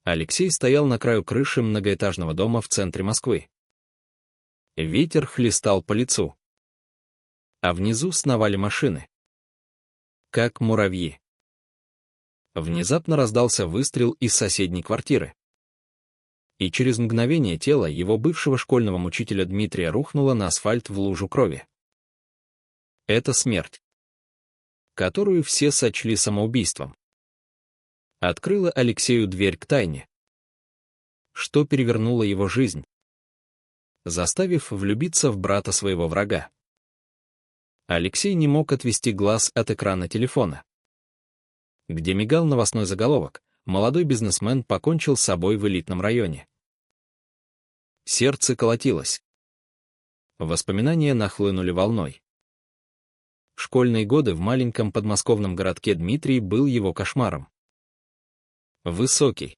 Алексей стоял на краю крыши многоэтажного дома в центре Москвы. Ветер хлестал по лицу. А внизу сновали машины. Как муравьи. Внезапно раздался выстрел из соседней квартиры. И через мгновение тело его бывшего школьного мучителя Дмитрия рухнуло на асфальт в лужу крови. Это смерть, которую все сочли самоубийством. Открыла Алексею дверь к тайне, что перевернуло его жизнь, заставив влюбиться в брата своего врага. Алексей не мог отвести глаз от экрана телефона, где мигал новостной заголовок: молодой бизнесмен покончил с собой в элитном районе. Сердце колотилось. Воспоминания нахлынули волной. Школьные годы в маленьком подмосковном городке Дмитрий был его кошмаром. Высокий,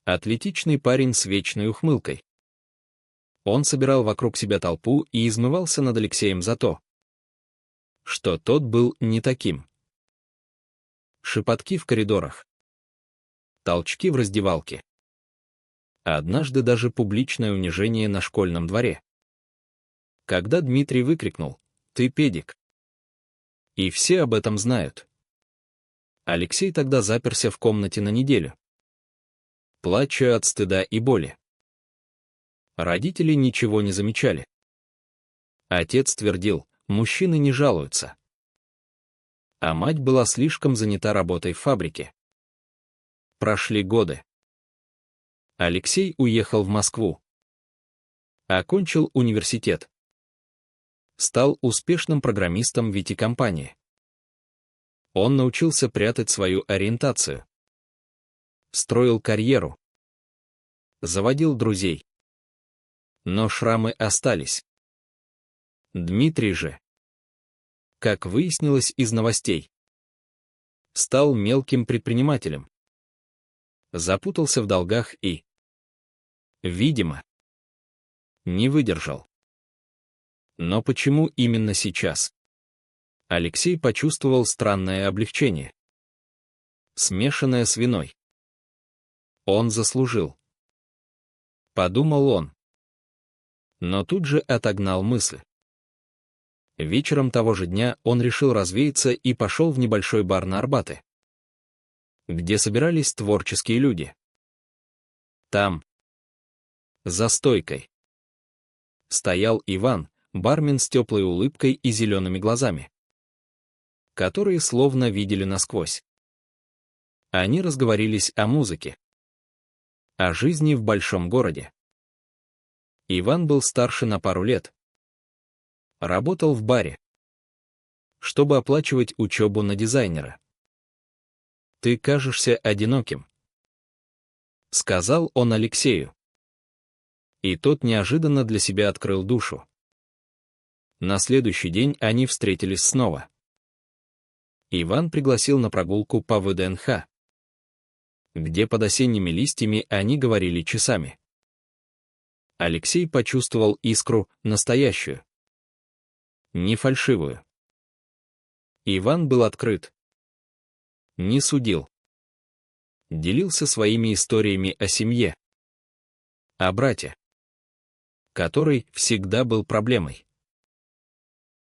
атлетичный парень с вечной ухмылкой. Он собирал вокруг себя толпу и измывался над Алексеем за то, что тот был не таким. Шепотки в коридорах, толчки в раздевалке. А однажды даже публичное унижение на школьном дворе. Когда Дмитрий выкрикнул: «Ты педик!» И все об этом знают. Алексей тогда заперся в комнате на неделю, плача от стыда и боли. Родители ничего не замечали. Отец твердил: мужчины не жалуются. А мать была слишком занята работой в фабрике. Прошли годы. Алексей уехал в Москву. Окончил университет. Стал успешным программистом в IT-компании. Он научился прятать свою ориентацию. Строил карьеру. Заводил друзей. Но шрамы остались. Дмитрий же, как выяснилось из новостей, стал мелким предпринимателем. Запутался в долгах и, видимо, не выдержал. Но почему именно сейчас? Алексей почувствовал странное облегчение, смешанное с виной. Он заслужил. Подумал он. Но тут же отогнал мысль. Вечером того же дня он решил развеяться и пошел в небольшой бар на Арбате, где собирались творческие люди. Там, за стойкой, стоял Иван, бармен с теплой улыбкой и зелеными глазами, которые словно видели насквозь. Они разговорились о музыке, о жизни в большом городе. Иван был старше на пару лет. Работал в баре, чтобы оплачивать учебу на дизайнера. «Ты кажешься одиноким», — сказал он Алексею. И тот неожиданно для себя открыл душу. На следующий день они встретились снова. Иван пригласил на прогулку по ВДНХ, где под осенними листьями они говорили часами. Алексей почувствовал искру настоящую, не фальшивую. Иван был открыт, не судил, делился своими историями о семье, о брате, который всегда был проблемой.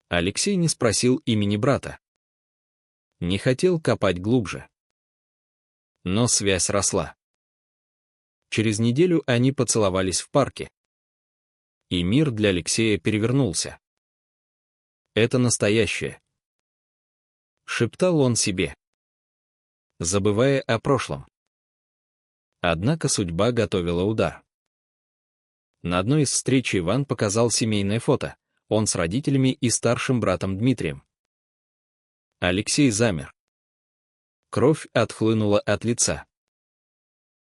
Алексей не спросил имени брата, не хотел копать глубже. Но связь росла. Через неделю они поцеловались в парке. И мир для Алексея перевернулся. «Это настоящее», — шептал он себе, забывая о прошлом. Однако судьба готовила удар. На одной из встреч Иван показал семейное фото, он с родителями и старшим братом Дмитрием. Алексей замер. Кровь отхлынула от лица.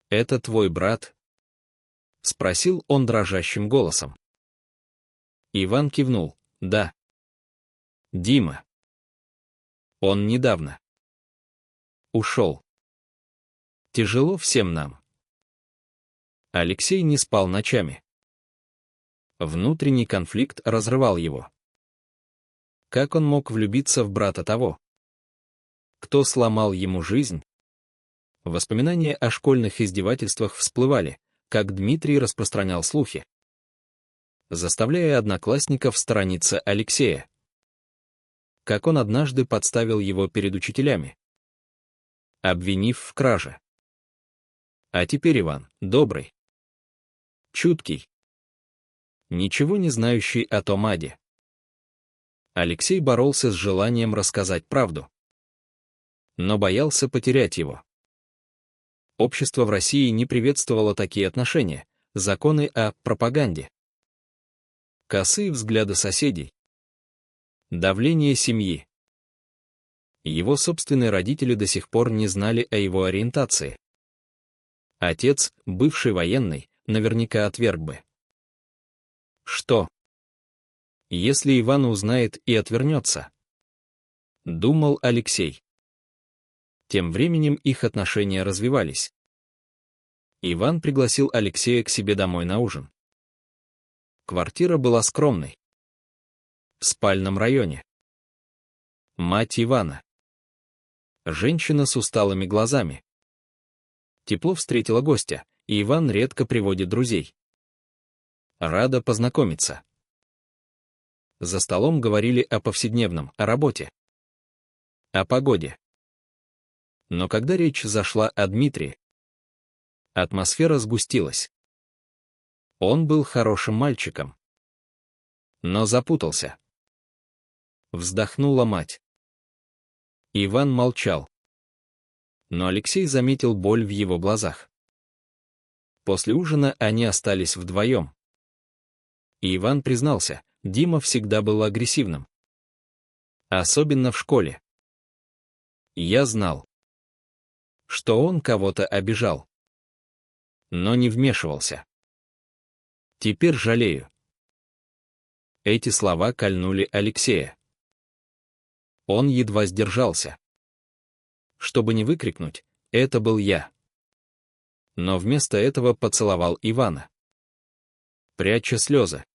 «Это твой брат?» — спросил он дрожащим голосом. Иван кивнул. «Да». «Дима. Он недавно ушел. Тяжело всем нам». Алексей не спал ночами. Внутренний конфликт разрывал его. Как он мог влюбиться в брата того, кто сломал ему жизнь? Воспоминания о школьных издевательствах всплывали, как Дмитрий распространял слухи, заставляя одноклассников сторониться Алексея. Как он однажды подставил его перед учителями, обвинив в краже. А теперь Иван, добрый, чуткий, ничего не знающий о том аде. Алексей боролся с желанием рассказать правду, но боялся потерять его. Общество в России не приветствовало такие отношения, законы о пропаганде, косые взгляды соседей, давление семьи. Его собственные родители до сих пор не знали о его ориентации. Отец, бывший военный, наверняка отверг бы. Что, если Иван узнает и отвернется? Думал Алексей. Тем временем их отношения развивались. Иван пригласил Алексея к себе домой на ужин. Квартира была скромной, в спальном районе. Мать Ивана, женщина с усталыми глазами, тепло встретила гостя, и Иван редко приводит друзей. Рада познакомиться. За столом говорили о повседневном, о работе, о погоде. Но когда речь зашла о Дмитрии, атмосфера сгустилась. Он был хорошим мальчиком, но запутался. Вздохнула мать. Иван молчал. Но Алексей заметил боль в его глазах. После ужина они остались вдвоем. И Иван признался, Дима всегда был агрессивным. Особенно в школе. Я знал, что он кого-то обижал, но не вмешивался. Теперь жалею. Эти слова кольнули Алексея. Он едва сдержался. Чтобы не выкрикнуть, это был я. Но вместо этого поцеловал Ивана, пряча слезы.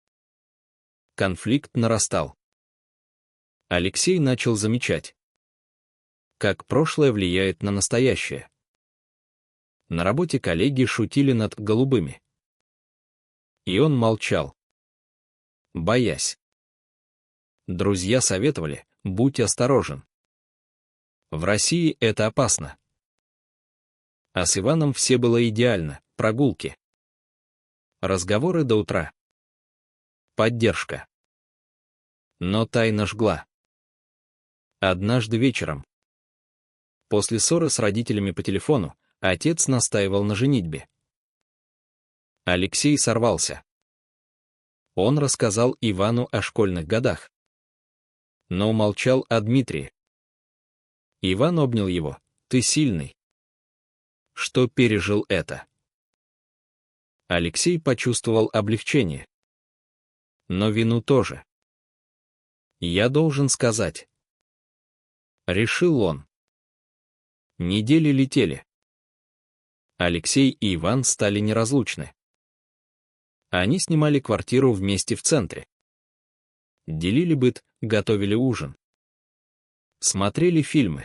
Конфликт нарастал. Алексей начал замечать, как прошлое влияет на настоящее. На работе коллеги шутили над голубыми. И он молчал, боясь. Друзья советовали, будь осторожен. В России это опасно. А с Иваном все было идеально, прогулки, разговоры до утра, поддержка. Но тайна жгла. Однажды вечером, после ссоры с родителями по телефону, отец настаивал на женитьбе. Алексей сорвался. Он рассказал Ивану о школьных годах, но умолчал о Дмитрии. Иван обнял его. Ты сильный. Что пережил это? Алексей почувствовал облегчение. Но вину тоже. Я должен сказать. Решил он. Недели летели. Алексей и Иван стали неразлучны. Они снимали квартиру вместе в центре. Делили быт, готовили ужин. Смотрели фильмы.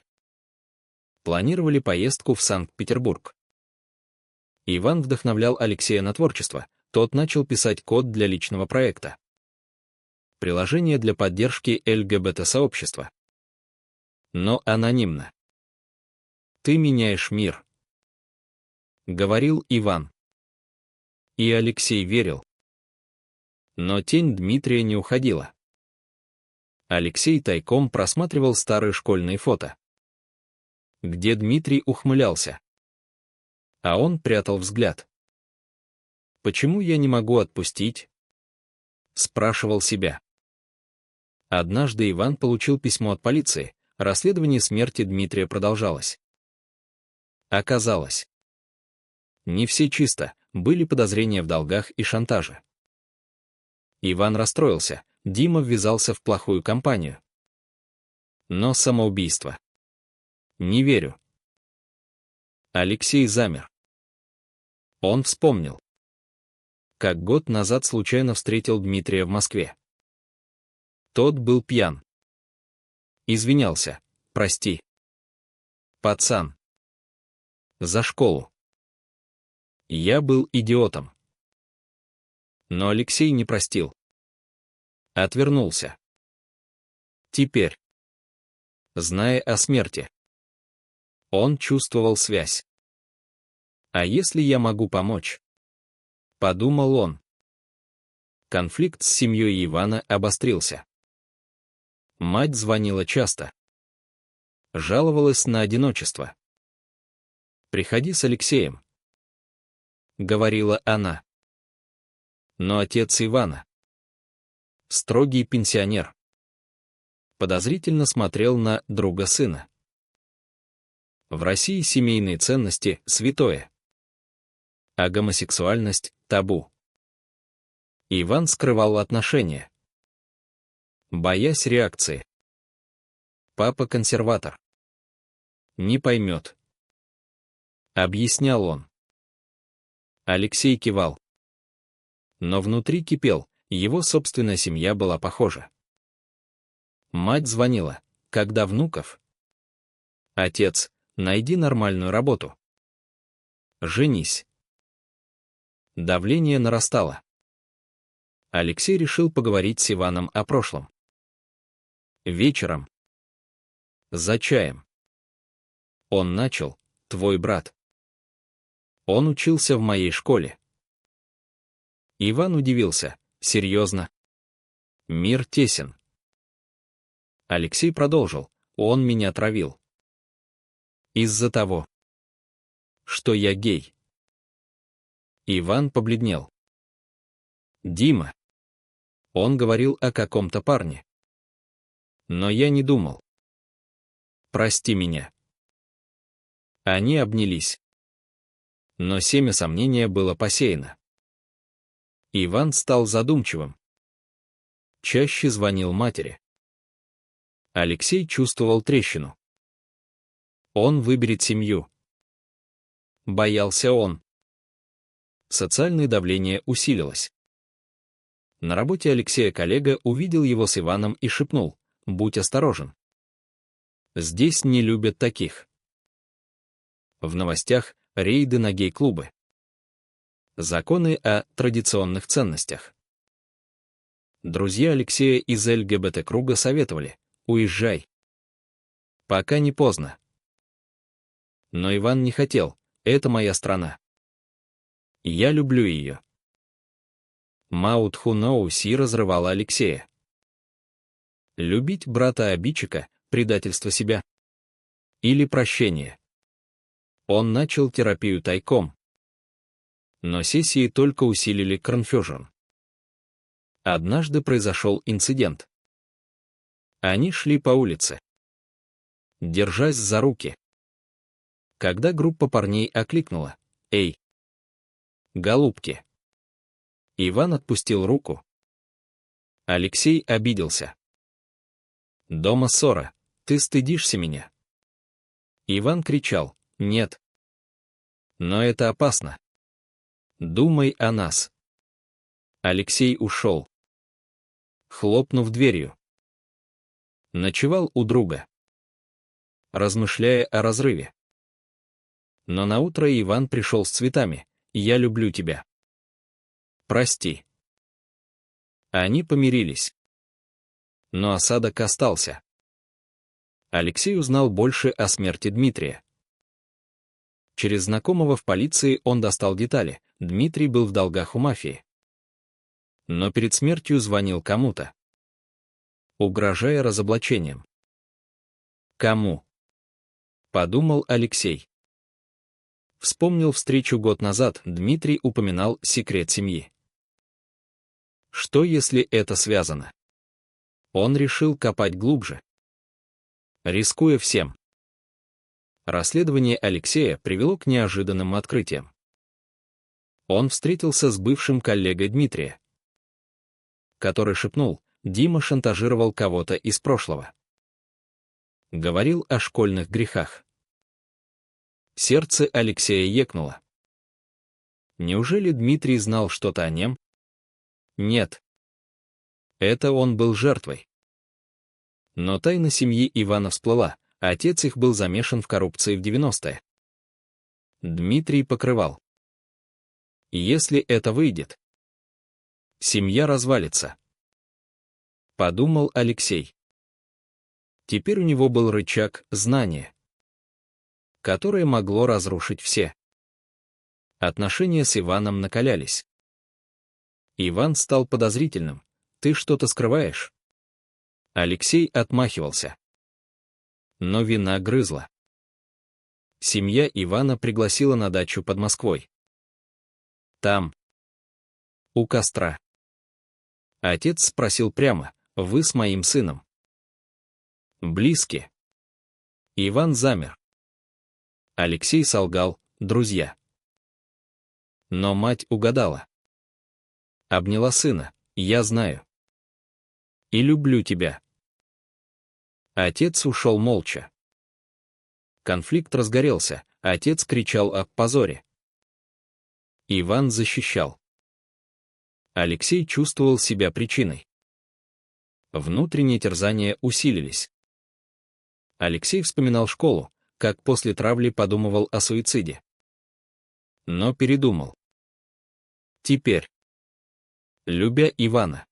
Планировали поездку в Санкт-Петербург. Иван вдохновлял Алексея на творчество, тот начал писать код для личного проекта. Приложение для поддержки ЛГБТ-сообщества. Но анонимно. «Ты меняешь мир», — говорил Иван. И Алексей верил. Но тень Дмитрия не уходила. Алексей тайком просматривал старые школьные фото, где Дмитрий ухмылялся, а он прятал взгляд. «Почему я не могу отпустить?» — спрашивал себя. Однажды Иван получил письмо от полиции, расследование смерти Дмитрия продолжалось. Оказалось, не все чисто, были подозрения в долгах и шантаже. Иван расстроился, Дима ввязался в плохую компанию. Но самоубийство. Не верю. Алексей замер. Он вспомнил, как год назад случайно встретил Дмитрия в Москве. Тот был пьян. Извинялся. Прости. Пацан. За школу. Я был идиотом. Но Алексей не простил. Отвернулся. Теперь, зная о смерти, он чувствовал связь. А если я могу помочь? Подумал он. Конфликт с семьей Ивана обострился. Мать звонила часто. Жаловалась на одиночество. «Приходи с Алексеем», — говорила она. Но отец Ивана, строгий пенсионер, подозрительно смотрел на друга сына. В России семейные ценности — святое, а гомосексуальность — табу. Иван скрывал отношения, боясь реакции. Папа консерватор. Не поймет. Объяснял он. Алексей кивал. Но внутри кипел, его собственная семья была похожа. Мать звонила. Когда внуков? Отец, найди нормальную работу. Женись. Давление нарастало. Алексей решил поговорить с Иваном о прошлом. Вечером. За чаем. Он начал: твой брат. Он учился в моей школе. Иван удивился. Серьезно? Мир тесен. Алексей продолжил. Он меня травил. Из-за того, что я гей. Иван побледнел. Дима. Он говорил о каком-то парне. Но я не думал. Прости меня. Они обнялись. Но семя сомнения было посеяно. Иван стал задумчивым. Чаще звонил матери. Алексей чувствовал трещину. Он выберет семью. Боялся он. Социальное давление усилилось. На работе Алексея коллега увидел его с Иваном и шепнул: будь осторожен. Здесь не любят таких. В новостях рейды на гей-клубы. Законы о традиционных ценностях. Друзья Алексея из ЛГБТ-круга советовали: уезжай. Пока не поздно. Но Иван не хотел. Это моя страна. Я люблю ее. Мао Цзу Си разрывала Алексея. Любить брата-обидчика, предательство себя. Или прощение. Он начал терапию тайком. Но сессии только усилили конфьюжн. Однажды произошел инцидент. Они шли по улице, держась за руки. Когда группа парней окликнула: «Эй, голубки!» Иван отпустил руку. Алексей обиделся. «Дома ссора, ты стыдишься меня?» Иван кричал: «Нет. Но это опасно. Думай о нас». Алексей ушел, хлопнув дверью. Ночевал у друга, размышляя о разрыве. Но наутро Иван пришел с цветами: «Я люблю тебя. Прости». Они помирились. Но осадок остался. Алексей узнал больше о смерти Дмитрия. Через знакомого в полиции он достал детали. Дмитрий был в долгах у мафии. Но перед смертью звонил кому-то, угрожая разоблачением. Кому? Подумал Алексей. Вспомнил встречу год назад, Дмитрий упоминал секрет семьи. Что если это связано? Он решил копать глубже, рискуя всем. Расследование Алексея привело к неожиданным открытиям. Он встретился с бывшим коллегой Дмитрия, который шепнул: Дима шантажировал кого-то из прошлого. Говорил о школьных грехах. Сердце Алексея екнуло. Неужели Дмитрий знал что-то о нем? Нет. Это он был жертвой. Но тайна семьи Ивана всплыла, отец их был замешан в коррупции в 90-е. Дмитрий покрывал. Если это выйдет, семья развалится. Подумал Алексей. Теперь у него был рычаг знания, которое могло разрушить все. Отношения с Иваном накалялись. Иван стал подозрительным. «Ты что-то скрываешь?» Алексей отмахивался. Но вина грызла. Семья Ивана пригласила на дачу под Москвой. Там, у костра. Отец спросил прямо: «Вы с моим сыном близки?» Иван замер. Алексей солгал: «Друзья». Но мать угадала. Обняла сына: «Я знаю. И люблю тебя». Отец ушел молча. Конфликт разгорелся, отец кричал о позоре. Иван защищал. Алексей чувствовал себя причиной. Внутренние терзания усилились. Алексей вспоминал школу, как после травли подумывал о суициде. Но передумал. Теперь, любя Ивана,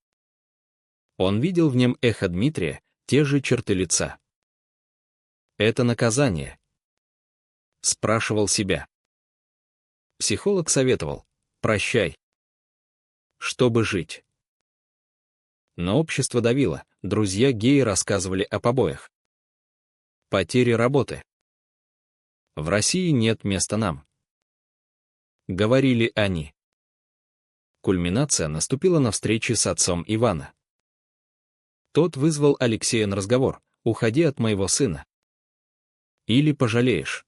он видел в нем эхо Дмитрия, те же черты лица. Это наказание? Спрашивал себя. Психолог советовал: прощай, чтобы жить. Но общество давило, друзья геи рассказывали о побоях. Потере работы. В России нет места нам. Говорили они. Кульминация наступила на встрече с отцом Ивана. Тот вызвал Алексея на разговор: «Уходи от моего сына. Или пожалеешь».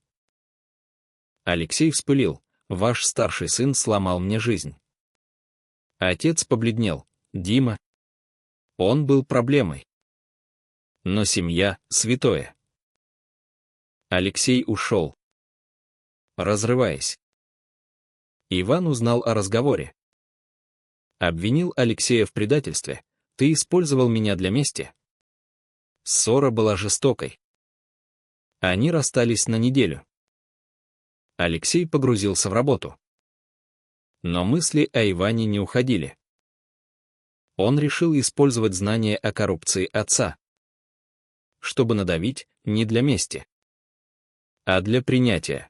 Алексей вспылил: «Ваш старший сын сломал мне жизнь». Отец побледнел: «Дима». Он был проблемой. Но семья — святое. Алексей ушел, разрываясь. Иван узнал о разговоре. Обвинил Алексея в предательстве: «Ты использовал меня для мести». Ссора была жестокой. Они расстались на неделю. Алексей погрузился в работу. Но мысли о Иване не уходили. Он решил использовать знания о коррупции отца, чтобы надавить не для мести, а для принятия.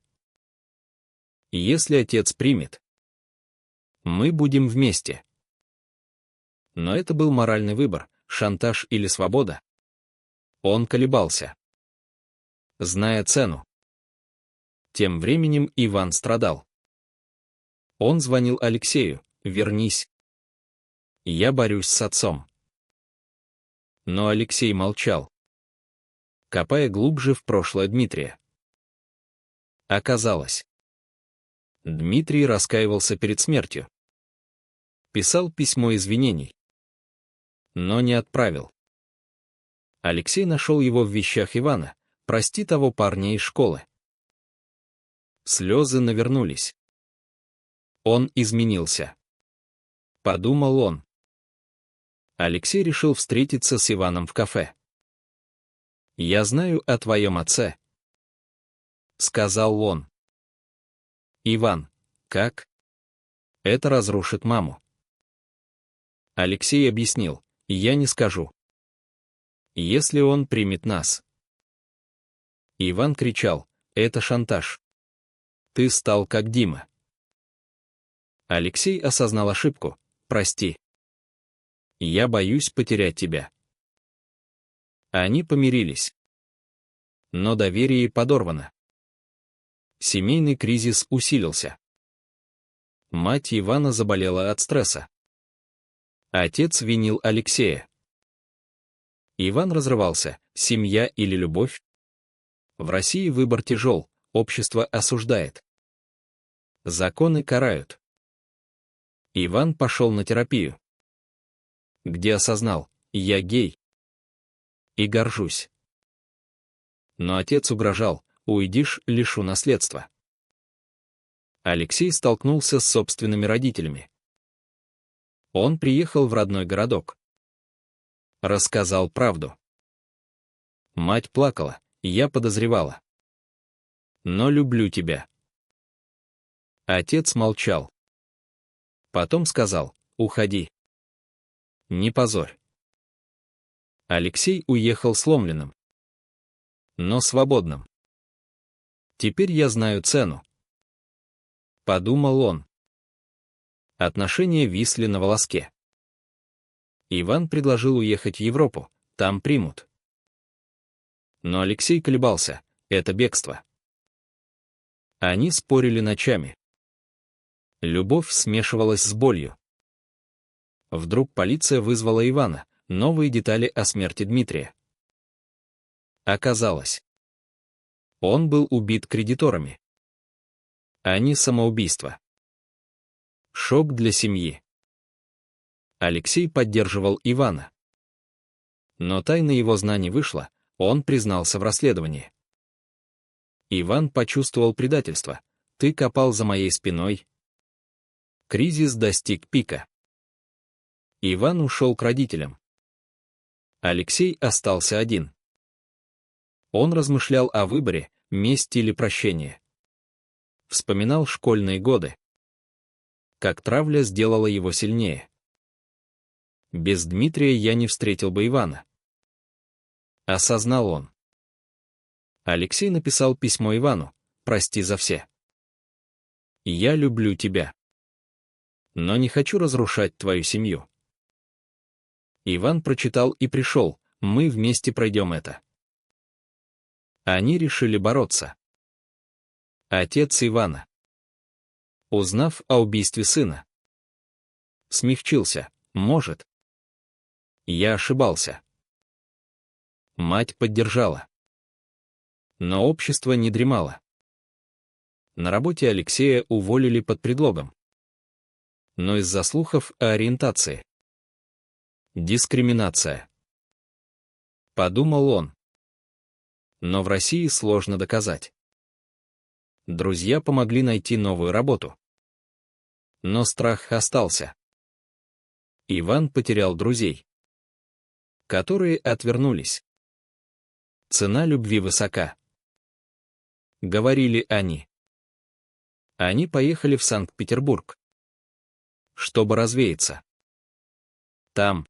Если отец примет, мы будем вместе. Но это был моральный выбор: шантаж или свобода. Он колебался, зная цену. Тем временем Иван страдал. Он звонил Алексею: «Вернись. Я борюсь с отцом». Но Алексей молчал, копая глубже в прошлое Дмитрия. Оказалось, Дмитрий раскаивался перед смертью. Писал письмо извинений, но не отправил. Алексей нашел его в вещах Ивана: «Прости того парня из школы». Слезы навернулись. Он изменился. Подумал он. Алексей решил встретиться с Иваном в кафе. «Я знаю о твоем отце», — сказал он. «Иван, как? Это разрушит маму». Алексей объяснил: «Я не скажу. Если он примет нас». Иван кричал: «Это шантаж. Ты стал как Дима». Алексей осознал ошибку: «Прости. Я боюсь потерять тебя». Они помирились. Но доверие подорвано. Семейный кризис усилился. Мать Ивана заболела от стресса. Отец винил Алексея. Иван разрывался: семья или любовь? В России выбор тяжел, общество осуждает. Законы карают. Иван пошел на терапию, где осознал: я гей. И горжусь. Но отец угрожал: уйдешь, лишу наследства. Алексей столкнулся с собственными родителями. Он приехал в родной городок. Рассказал правду. Мать плакала: я подозревала. Но люблю тебя. Отец молчал. Потом сказал: «Уходи. Не позорь». Алексей уехал сломленным, но свободным. «Теперь я знаю цену», — подумал он. Отношения висли на волоске. Иван предложил уехать в Европу, там примут. Но Алексей колебался, это бегство. Они спорили ночами. Любовь смешивалась с болью. Вдруг полиция вызвала Ивана, новые детали о смерти Дмитрия. Оказалось, он был убит кредиторами. А не самоубийство. Шок для семьи. Алексей поддерживал Ивана. Но тайна его знаний вышла, он признался в расследовании. Иван почувствовал предательство. «Ты копал за моей спиной». Кризис достиг пика. Иван ушел к родителям. Алексей остался один. Он размышлял о выборе, мести или прощения. Вспоминал школьные годы. Как травля сделала его сильнее. Без Дмитрия я не встретил бы Ивана. Осознал он. Алексей написал письмо Ивану: «Прости за все. Я люблю тебя. Но не хочу разрушать твою семью». Иван прочитал и пришел: «Мы вместе пройдем это». Они решили бороться. Отец Ивана, узнав о убийстве сына, смягчился: «Может, я ошибался». Мать поддержала. Но общество не дремало. На работе Алексея уволили под предлогом. Но из-за слухов о ориентации. Дискриминация. Подумал он. Но в России сложно доказать. Друзья помогли найти новую работу. Но страх остался. Иван потерял друзей, которые отвернулись. Цена любви высока. Говорили они. Они поехали в Санкт-Петербург, чтобы развеяться. Там,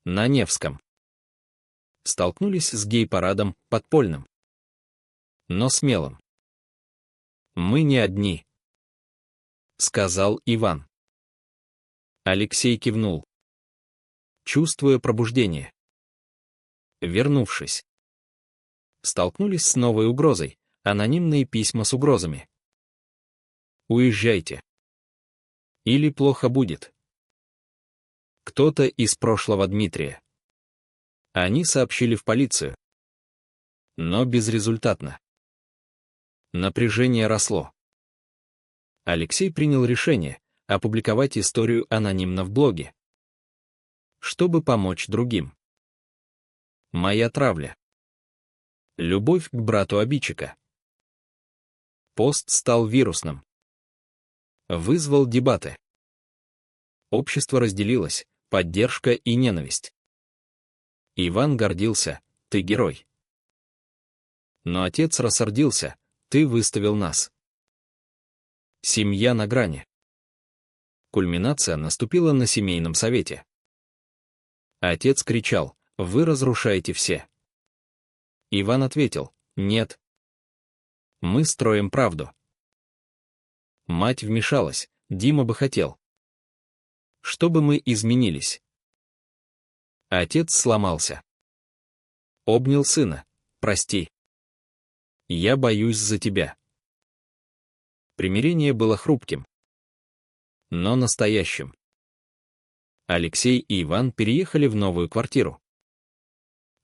на Невском, столкнулись с гей-парадом подпольным, но смелым. «Мы не одни», — сказал Иван. Алексей кивнул, чувствуя пробуждение. Вернувшись, столкнулись с новой угрозой, анонимные письма с угрозами. «Уезжайте. Или плохо будет». Кто-то из прошлого Дмитрия. Они сообщили в полицию. Но безрезультатно. Напряжение росло. Алексей принял решение опубликовать историю анонимно в блоге, чтобы помочь другим. Моя травля. Любовь к брату обидчика. Пост стал вирусным. Вызвал дебаты. Общество разделилось, поддержка и ненависть. Иван гордился: «Ты герой». Но отец рассердился: «Ты выставил нас». Семья на грани. Кульминация наступила на семейном совете. Отец кричал: «Вы разрушаете все». Иван ответил: «Нет. Мы строим правду». Мать вмешалась: «Дима бы хотел, чтобы мы изменились». Отец сломался. Обнял сына: «Прости. Я боюсь за тебя». Примирение было хрупким, но настоящим. Алексей и Иван переехали в новую квартиру.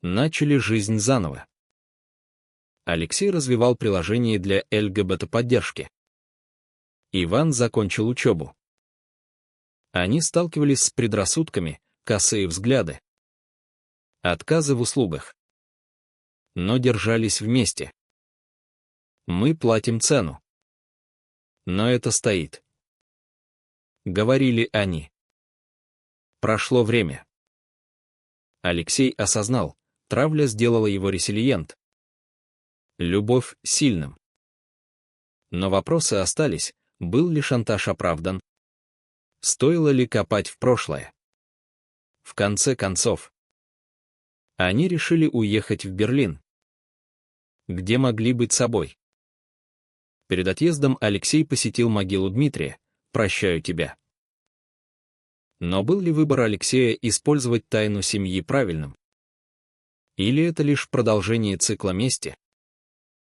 Начали жизнь заново. Алексей развивал приложение для ЛГБТ-поддержки. Иван закончил учебу. Они сталкивались с предрассудками, косые взгляды, отказы в услугах. Но держались вместе. «Мы платим цену. Но это стоит», — говорили они. Прошло время. Алексей осознал, травля сделала его ресилиент. Любовь сильным. Но вопросы остались, Был ли шантаж оправдан? Стоило ли копать в прошлое? В конце концов, они решили уехать в Берлин, где могли быть собой. Перед отъездом Алексей посетил могилу Дмитрия. «Прощаю тебя». Но был ли выбор Алексея использовать тайну семьи правильным? Или это лишь продолжение цикла мести,